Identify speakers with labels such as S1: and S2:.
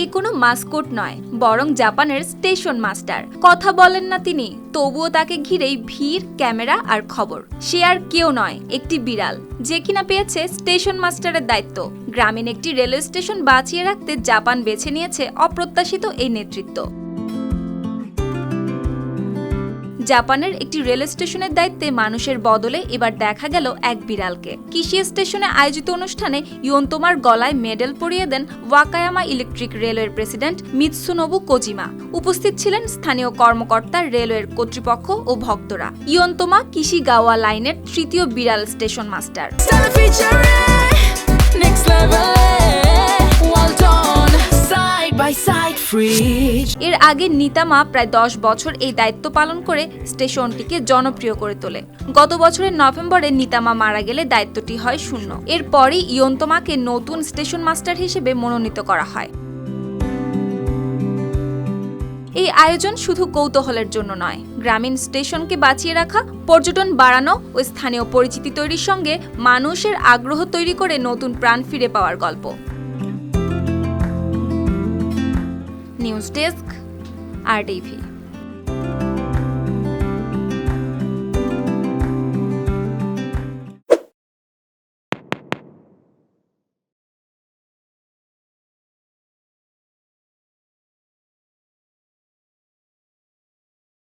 S1: এ কোনো মাস্কট নয়, বরং জাপানের স্টেশন মাস্টার। কথা বলেন না তিনি, তবুও তাকে ঘিরেই ভিড়, ক্যামেরা আর খবর। সে আর কেউ নয়, একটি বিড়াল, যে কিনা পেয়েছে স্টেশন মাস্টারের দায়িত্ব। গ্রামীণ একটি রেলওয়ে স্টেশন বাঁচিয়ে রাখতে জাপান বেছে নিয়েছে অপ্রত্যাশিত এই নেতৃত্ব। জাপানের একটি রেল স্টেশনের দায়িত্বে মানুষের বদলে এবার দেখা গেল এক বিড়ালকে। কিশি স্টেশনে আয়োজিত অনুষ্ঠানে ইয়োন্তোমার গলায় মেডেল পরিয়ে দেন ওয়াকায়ামা ইলেকট্রিক রেলওয়ের প্রেসিডেন্ট মিৎসুনোবু কোজিমা। উপস্থিত ছিলেন স্থানীয় কর্মকর্তা, রেলওয়ের কর্তৃপক্ষ ও ভক্তরা। ইয়োন্তোমা কিশিগাওয়া লাইনের তৃতীয় বিড়াল স্টেশন মাস্টার। এর আগে নিতামা প্রায় 10 বছর এই দায়িত্ব পালন করে স্টেশনটিকে জনপ্রিয় করে তোলে। গত বছরের নভেম্বরে নিতামা মারা গেলে দায়িত্বটি হয় শূন্য। এরপরই ইয়োন্তোমাকে নতুন স্টেশন মাস্টার হিসেবে মনোনীত করা হয়। এই আয়োজন শুধু কৌতূহলের জন্য নয়, গ্রামীণ স্টেশনকে বাঁচিয়ে রাখা, পর্যটন বাড়ানো ও স্থানীয় পরিচিতি তৈরির সঙ্গে মানুষের আগ্রহ তৈরি করে নতুন প্রাণ ফিরে পাওয়ার গল্প। News desk, RTV।